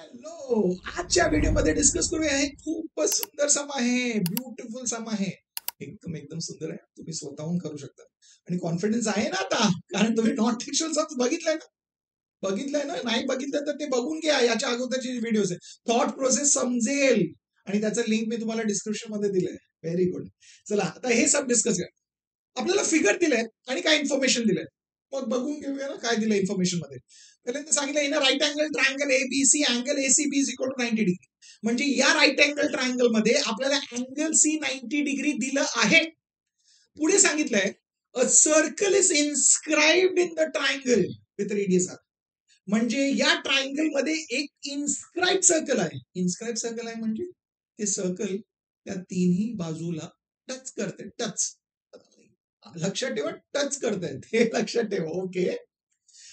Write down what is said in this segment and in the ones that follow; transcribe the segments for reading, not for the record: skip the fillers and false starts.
Hello, आजच्या व्हिडिओमध्ये discuss करूया. हे खूपच सुंदर सम आहे, ब्युटिफुल सम आहे. एकदम एकदम सुंदर आहे. तुम्ही स्वतःहून करू शकता आणि कॉन्फिडन्स आहे ना आता, कारण तुम्ही नॉन टेक्स्च्युअल सम्स बघितलंय ना, नाही बघितलं तर ते बघून घ्या. याच्या अगोदरचे व्हिडिओज आहे, थॉट प्रोसेस समजेल आणि त्याचं लिंक मी तुम्हाला डिस्क्रिप्शन मध्ये दिलंय. Very good. चला आता हे सब डिस्कस करूया. आपल्याला फिगर दिलंय आणि काय इन्फॉर्मेशन दिलंय, मग बघून घेऊया ना काय दिलंय इन्फॉर्मेशन मध्ये. पहिल्यांदा सांगितलं in right angle triangle ABC angle ACB is equal to 90 degree. म्हणजे या राईट अँगल ट्रायंगल मध्ये आपल्याला अँगल सी 90 डिग्री दिलं आहे. पुढे सांगितलंय a circle is inscribed in the triangle with radius R. म्हणजे या ट्रायंगल मध्ये एक इन्स्क्राइब सर्कल आहे. इन्स्क्राइब सर्कल आहे म्हणजे ते सर्कल त्या तिन्ही बाजूला टच करते. टच लक्षात ठेवा, टच करतायत हे लक्षात ठेवा. ओके.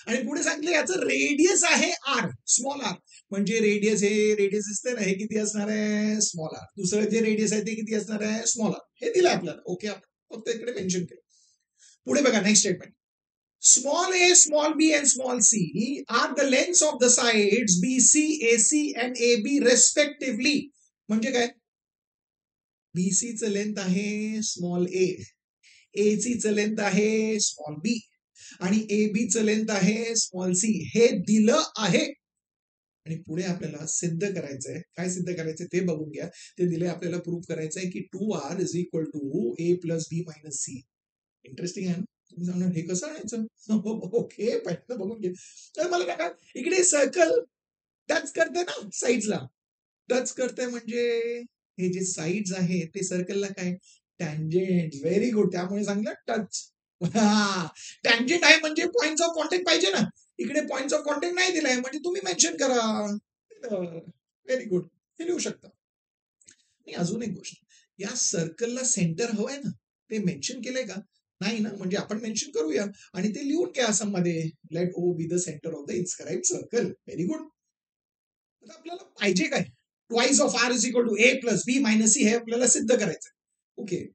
आणि पुढे सांगितलं याचं रेडियस आहे आर, स्मॉल आर. म्हणजे रेडियस दिसतंय ना, हे किती असणार आहे, स्मॉल आर. दुसरं जे रेडियस आहे ते किती असणार आहे, स्मॉल आर. हे दिलं आपल्याला. ओके, आपण फक्त इकडे मेन्शन केलं. पुढे बघा next statement. Small A, small B and small C are the lengths of the sides BC, AC and A B respectively. म्हणजे काय, बीसीचं लेंथ आहे स्मॉल ए, एसीचं लेंथ आहे स्मॉल बी आणि ए बी चं लेंथ आहे स्मॉल सी. हे दिलं आहे आणि पुढे आपल्याला सिद्ध करायचंय. काय सिद्ध करायचंय ते बघून घ्या. ते दिले आपल्याला प्रूव्ह करायचंय की 2r is equal to A plus B minus C. Interesting आहे ना. तुम्ही सांगणार हे कसं आणायचं. ओके, पहिल्यांदा बघून घ्या. तर मला काय, इकडे सर्कल टच करते ना साईडला, टच करते म्हणजे हे जे साईड्स आहे ते सर्कलला काय, टँजेंट. Very good. त्यामुळे सांगितलं टच. टँजेंट आहे म्हणजे पॉइंट ऑफ कॉन्टॅक्ट पाहिजे ना. इकडे पॉइंट ऑफ कॉन्टॅक्ट नाही दिलाय म्हणजे तुम्ही मेन्शन करा. Very good. हे लिहू शकता. आणि अजून एक गोष्ट, या सर्कलला सेंटर हवंय ना, ते मेन्शन केलंय का, नाही ना. म्हणजे आपण मेन्शन करूया आणि ते लिहून घ्या असं मध्ये, let O be the centre of the inscribed circle. Very good. आता आपल्याला पाहिजे काय, twice of R is equal to A plus B minus C. हे आपल्याला सिद्ध करायचं. ओके,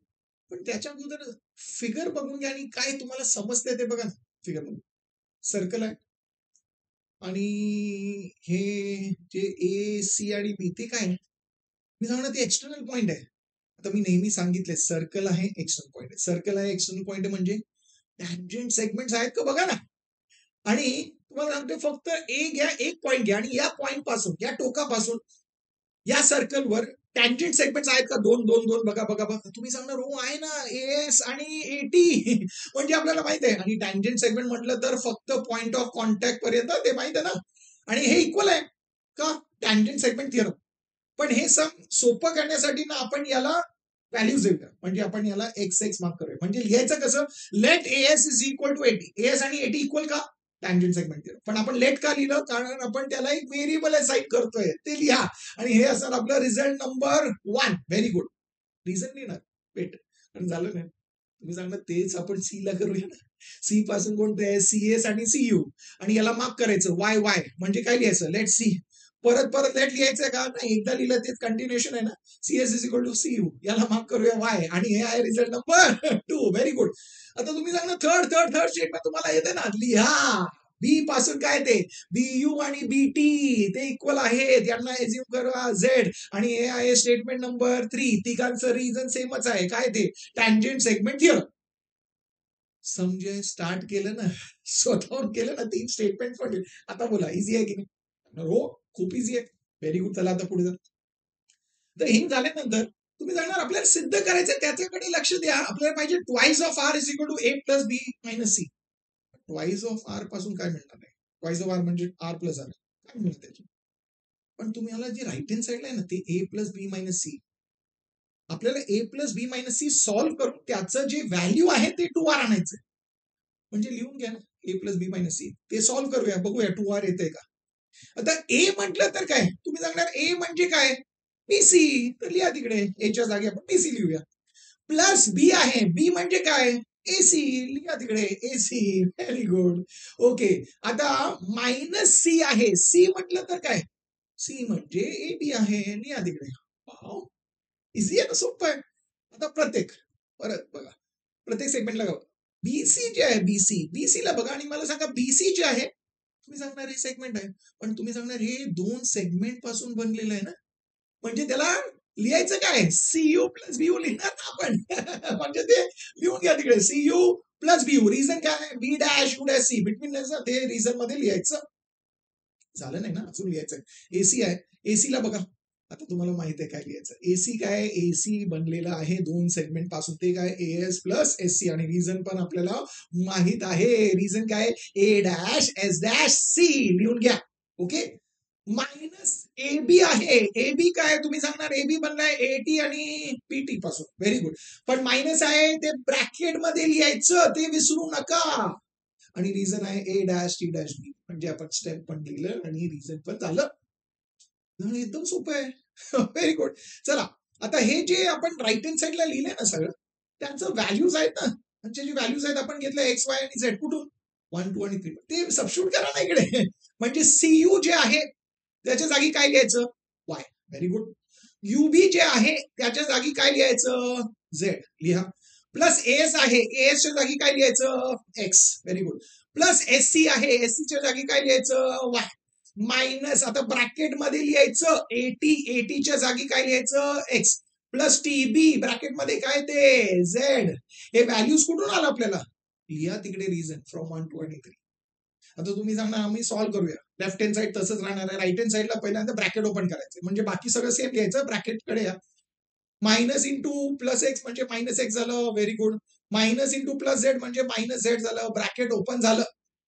पण त्याच्या अगोदर फिगर बघून घ्या आणि काय तुम्हाला समजतंय ते बघा ना. फिगर बघून सर्कल आहे आणि हे जे ए सी आणि बी ते काय, मी सांगणार ते एक्सटर्नल पॉइंट आहे. आता मी नेहमी सांगितले सर्कल आहे एक्सटर्नल पॉइंट आहे. सर्कल आहे एक्सटर्नल पॉइंट आहे म्हणजे टँजेंट सेगमेंट्स आहेत का बघा ना. आणि तुम्हाला सांगते फक्त ए घ्या, एक पॉइंट घ्या आणि या पॉइंट पासून, या टोकापासून या सर्कलवर टँजेंट सेगमेंट्स आहेत का, दोन दोन दोन. बघा बघा बघा. तुम्ही सांगणार हो आहे ना, एस आणि एटी. म्हणजे आपल्याला माहित आहे. आणि टँजेंट सेगमेंट म्हटलं तर फक्त पॉइंट ऑफ कॉन्टॅक्ट पर्यंत ते माहित आहे ना. आणि हे इक्वल आहे का, टँजेंट सेगमेंट थिअरम. पण हे सम सोपं करण्यासाठी ना आपण याला व्हॅल्यूज देऊया. म्हणजे आपण याला एक्स एक्स मार्क करूया. म्हणजे लिहायचं कसं, let S is equal to 80. S आणि 80 इक्वल का, टँजेंट सेगमेंट थिअरम. पण आपण लेट का लिहिलं, कारण आपण त्याला एक व्हेरिएबल असाइन करतोय. ते लिहा आणि हे असणार आपलं result number 1. Very good. Reason लिहिणार, वेट. पण झालं नाही. तुम्ही सांगणार तेच आपण सी ला करूया ना. सी पासून कोणते आहे, सी एस आणि सी यू. आणि याला मार्क करायचं वाय वाय. म्हणजे काय लिहायचं, लेट सी. परत परत लेट लिहायचंय का, नाही एकदा लिहिलं तेच कंटिन्युएशन आहे ना. CS is equal to C U. याला मार्क करूया वाय आणि हे आहे रिझल्ट नंबर 2. Very good. आता तुम्ही सांगणार थर्ड स्टेटमेंट तुम्हाला येते ना, लिहा. बी पासून काय ते, बी यू आणि बी टी ते इक्वल आहेत. यांना एज्युम करा झेड. आणि हे आहे स्टेटमेंट नंबर 3. तिघांचं रिझन सेमच आहे. काय ते, टँजेंट सेगमेंट थिअरम. समजे स्टार्ट केलं ना, स्वतःहून केलं ना, 3 स्टेटमेंट पण. आता बोला इझी आहे की नाही. हो, खूप इझी आहे. Very good. चला आता पुढे जा. तर हे झाल्यानंतर तुम्ही जाणार आपल्याला सिद्ध करायचं, त्याच्याकडे लक्ष द्या. आपल्याला पाहिजे twice of R is equal to A plus B minus C. Twice of R पासून काय मिळणार आहे, ट्वाइस ऑफ आर म्हणजे आर प्लस आर. काय मिळतं त्याची. पण तुम्ही याला जे राईट हँड साईडला आहे ना, ते ए प्लस बी मायनस सी. आपल्याला ए plus B minus C solve करून त्याचं जे व्हॅल्यू आहे ते 2r आणायचं. म्हणजे लिहून घ्या ना, ए प्लस बी मायनस सी. ते सॉल्व्ह करूया, बघूया 2r येते का. आता ए म्हटलं तर काय, तुम्ही सांगणार ए म्हणजे काय, बीसी. तर लिहा तिकडे एच्या जागी आपण बीसी लिहूया. प्लस बी आहे, बी म्हणजे काय, एसी. लिहा तिकडे एसी. Very good. ओके. आता मायनस सी आहे, सी म्हटलं तर काय, सी म्हणजे ए बी आहे. लिहा तिकडे. इझी आहे ना, सोपं आहे. आता परत बघा, प्रत्येक सेगमेंटला बघा. बीसी जे आहे, बीसी ला बघा आणि मला सांगा बीसी जे आहे तुम्ही सांगणार हे सेगमेंट आहे, पण तुम्ही सांगणार हे 2 सेगमेंट पासून बनलेलं आहे ना, म्हणजे त्याला लिहायचं काय, सीयू प्लस बीयू लिहिणार ना आपण. म्हणजे ते लिहून घ्या तिकडे, सीयू प्लस बीयू. रिझन काय, B dash U dash C between ते रिझन मध्ये लिहायचं. झालं नाही ना, अजून लिहायचं. एसी आहे, एसी ला बघा, आता तुम्हाला माहित आहे काय लिहायचं. एसी काय, एसी बनलेलं आहे 2 सेगमेंट पासून, ते काय एएस प्लस एससी, आणि रिझन पण आपल्याला माहित आहे. रिझन काय, A dash S dash C लिहून घ्या. ओके, मायनस ए बी आहे. ए बी काय, तुम्ही सांगणार ए बी बनलाय एटी आणि पीटी पासून, व्हेरी गुड. पण मायनस आहे ते ब्रॅकेट मध्ये लिहायचं, ते विसरू नका. आणि रिझन आहे ए डॅश टी डॅश बी, म्हणजे आपण स्टेप पण लिहिलं आणि रिझन पण झालं. एकदम सोपं आहे. Very good. चला, आता हे जे आपण राईट हँड साईडला लिहिलंय ना सगळं, त्यांचं व्हॅल्यूज आहेत ना, त्यांचे जे व्हॅल्यूज आहेत आपण घेतलं एक्स वाय आणि झेड, कुठून 1 2 आणि 3, ते सबस्टिट्यूट करा ना इकडे. म्हणजे सीयू जे आहे त्याच्या जागी काय लिहायचं, वाय. Very good. युबी जे आहे त्याच्या जागी काय लिहायचं, झेड लिहा. प्लस एस आहे, एस च्या जागी काय लिहायचं, x. Very good. Plus SC आहे, एससी च्या जागी काय लिहायचं, वाय. मायनस, आता ब्रॅकेट मध्ये लिहायचं एटी, एटीच्या जागी काय लिहायचं, एक्स. प्लस टीबी ब्रॅकेट मध्ये काय ते झेड. हे व्हॅल्यूज कुठून आलं आपल्याला, लिहा तिकडे रिझन फ्रॉम 1 2 आणि 3. आता तुम्ही सांगणार आम्ही सॉल्व्ह करूया. लेफ्ट हँड साईड तसंच राहणार आहे, राईट हँड साईडला पहिल्यांदा ब्रॅकेट ओपन करायचं, म्हणजे बाकी सगळं सेम लिहायचं. ब्रॅकेटकडे या, मायनस इंटू प्लस एक्स म्हणजे मायनस एक्स झालं. Very good. Minus into plus Z म्हणजे मायनस झेड झालं. ब्रॅकेट ओपन झालं.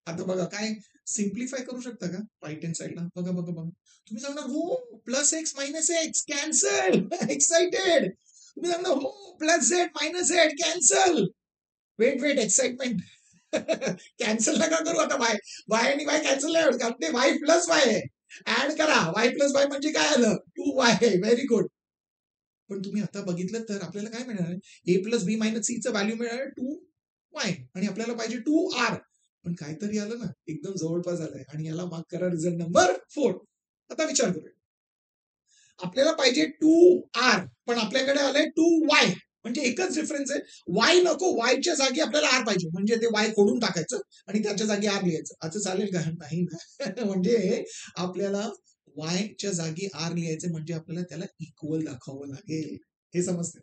आता बघा काय सिम्प्लिफाय करू शकता का राईट हँड साईडला, बघा बघा बघा. तुम्ही सांगणार हो plus X minus X cancel. Excited. तुम्ही सांगणार हो plus Z minus Z cancel. Wait wait, excitement. Cancel नका करू आता. वाय वाय आणि वाय कॅन्सल नाही होत, कारण ते वाय प्लस वाय आहे. ऍड करा, वाय प्लस वाय म्हणजे काय आलं, 2y. Very good. पण तुम्ही आता बघितलं तर आपल्याला काय मिळणार, A plus B minus C चं व्हॅल्यू मिळणार 2y, आणि आपल्याला पाहिजे 2r. पण काहीतरी आलं ना, एकदम जवळपास आलंय, आणि याला मार्क करा रिझल्ट नंबर 4. आता विचार करूया, आपल्याला पाहिजे 2r, पण आपल्याकडे आलंय 2y, म्हणजे एकच डिफरन्स आहे. वाय नको, वायच्या जागी आपल्याला आर पाहिजे, म्हणजे ते वाय खोडून टाकायचं आणि त्याच्या जागी आर लिहायचं. असं चालेल का, नाही ना. म्हणजे आपल्याला वायच्या जागी आर लिहायचं, म्हणजे आपल्याला त्याला इक्वल दाखवावं लागेल. हे समजतं,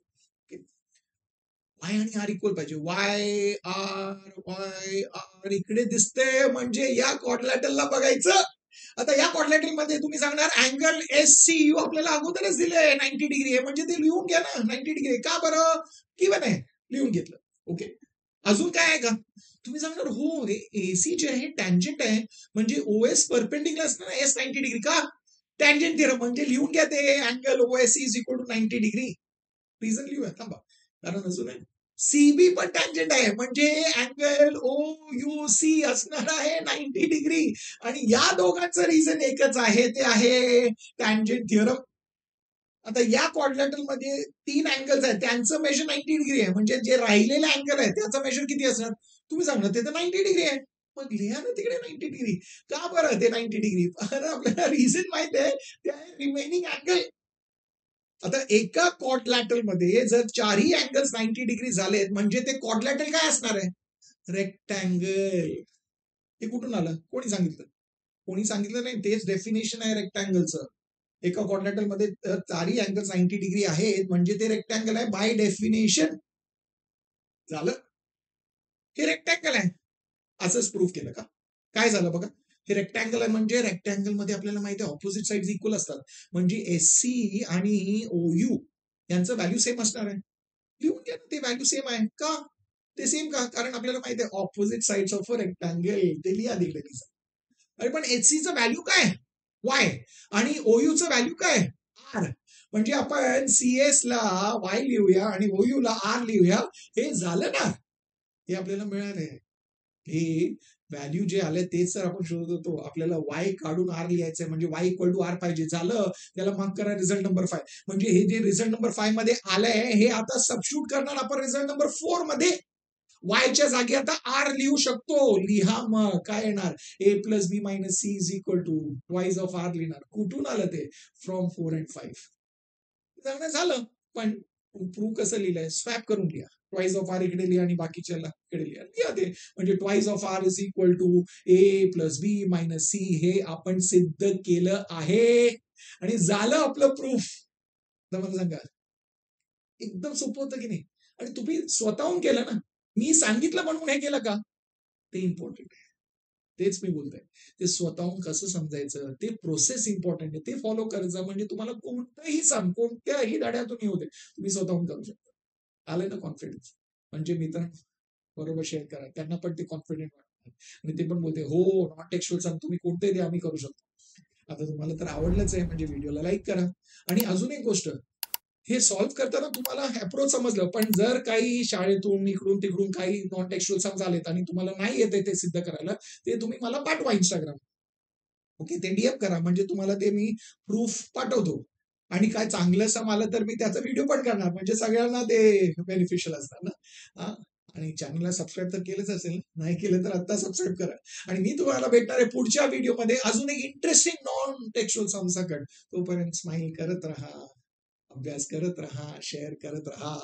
वाय आणि आर इक्वल पाहिजे. वाय आर इकडे दिसते, म्हणजे या क्वाड्रॅटरला बघायचं. आता या क्वाड्रॅटर मध्ये तुम्ही सांगणार अँगल एस सी यू आपल्याला अगोदरच दिले 90 डिग्री आहे, म्हणजे ते लिहून घ्या ना 90 डिग्री. का बरं, गिवन आहे, लिहून घेतलं. ओके, अजून काय आहे का, तुम्ही सांगणार हो एसी जे आहे टँजंट आहे, म्हणजे ओएस परपेंडिक्युलर असणार ना एस 90 डिग्री. का, टँजंट थिअरम, म्हणजे लिहून घ्या ते angle OS is equal to 90 degree. Reason लिहूया थांबा, कारण अजून आहे सीबी पण टँजंट आहे, म्हणजे अँगल ओ यू सी असणार आहे 90 डिग्री. आणि या दोघांचं रिझन एकच आहे, ते आहे टँजंट थिअरम. आता या क्वाड्रॅटर मध्ये 3 अँगल्स आहेत, त्यांचं मेजर 90 डिग्री आहे, म्हणजे जे राहिलेलं अँगल आहे त्याचं मेजर किती असणार, तुम्ही सांगणार ते तर 90 डिग्री आहे. मग लिहा ना तिकडे 90 डिग्री. का बरं ते 90 डिग्री, आपल्याला रिझन माहित आहे, ते आहे रिमेनिंग अँगल. आता एका क्वाड्रॅटर मध्ये जर चारही अँगल्स 90 डिग्री झालेत, म्हणजे ते क्वाड्रॅटर काय असणार आहे, रेक्टँगल. हे कुठून आलं, कोणी सांगितलं, कोणी सांगितलं नाही, तेच डेफिनेशन आहे रेक्टँगलचं. एका क्वाड्रॅटर मध्ये चारही अँगल्स 90 डिग्री आहेत, म्हणजे ते रेक्टँगल आहे बाय डेफिनेशन. झालं, हे रेक्टँगल आहे. असंच प्रूफ केलं का, काय झालं बघा, हे रेक्टँगल आहे, म्हणजे रेक्टँगल मध्ये आपल्याला माहिती आहे ऑपोजिट साइड इक्वल असतात, म्हणजे एससी आणि ओयू यांचं व्हॅल्यू सेम असणार आहे. लिहून घ्या ना, ते व्हॅल्यू सेम आहे का, ते सेम का, कारण आपल्याला माहिती आहे opposite sides of a rectangle, ते लिहा दिले. अरे पण एचसीचं व्हॅल्यू काय, वाय, आणि ओयूचं व्हॅल्यू काय, आर. म्हणजे आपण सीएस ला वाय लिहूया आणि ओयू ला आर लिहूया. हे झालं ना, हे आपल्याला मिळालंय. हे व्हॅल्यू जे आले तेच तर आपण शोधत होतो. आपल्याला वाय काढून आर लिहायचंय, म्हणजे वाय इक्वल टू आर पाहिजे. झालं, त्याला मार्क करा रिझल्ट नंबर 5. म्हणजे हे जे रिझल्ट नंबर 5 मध्ये आलंय, हे आता सबस्टिट्यूट करणार आपण रिझल्ट नंबर 4 मध्ये. वायच्या जागी आता आर लिहू शकतो. लिहा, मग काय येणार, A plus B minus C is equal to wise of R लिहिणार. कुठून आलं ते, फ्रॉम 4 and 5. झालं. पण प्रूव्ह कसं लिहिलंय, स्वॅप करून लिहा. ट्वाइस ऑफ आर इकडे लिहा आणि बाकीच्याला इकडे लिहा ते. म्हणजे twice of R is equal to A plus B minus C, हे आपण सिद्ध केलं आहे आणि झालं आपलं प्रूफ. मला सांगा, एकदम सोपं होतं की नाही? आणि तुम्ही स्वतःहून केलं ना, मी सांगितलं म्हणून हे केलं का, ते इम्पॉर्टंट आहे. तेच मी बोलतोय, ते स्वतःहून कसं समजायचं, ते प्रोसेस इम्पॉर्टंट आहे, ते फॉलो करायचं. म्हणजे तुम्हाला कोणतंही सांग, कोणत्याही धड्यातून येऊ दे, तुम्ही स्वतःहून करू शकता. आलंय ना कॉन्फिडन्स? म्हणजे मित्रांनो बरोबर शेअर करा, त्यांना पण ते कॉन्फिडंट वाटतात आणि ते पण बोलते हो नॉन टेक्स्चुअल सांग तुम्ही कोणते द्या, आम्ही करू शकतो. आता तुम्हाला तर आवडलंच आहे, म्हणजे व्हिडिओला लाईक करा. आणि अजून एक गोष्ट, हे सॉल्व्ह करताना तुम्हाला अप्रोच समजलं, पण जर काही शाळेतून इकडून तिकडून काही नॉन टेक्स्चुअल सम झालेत आणि तुम्हाला नाही येते ते सिद्ध करायला, ते तुम्ही मला पाठवा इंस्टाग्राम. ओके, ते डीएम करा, म्हणजे तुम्हाला ते मी प्रूफ पाठवतो. आणि काय चांगलं सम आलं तर मी त्याचा व्हिडिओ पण करणार, म्हणजे सगळ्यांना ते बेनिफिशियल असणार ना. आणि चॅनलला सबस्क्राईब तर केलंच असेल, नाही केलं तर आता सबस्क्राईब करा. आणि मी तुम्हाला भेटणार आहे पुढच्या व्हिडिओमध्ये अजून एक इंटरेस्टिंग नॉन टेक्स्चुअल सम सकट. तोपर्यंत स्माइल करत राहा, अभ्यास करत राहा, शेअर करत राहा.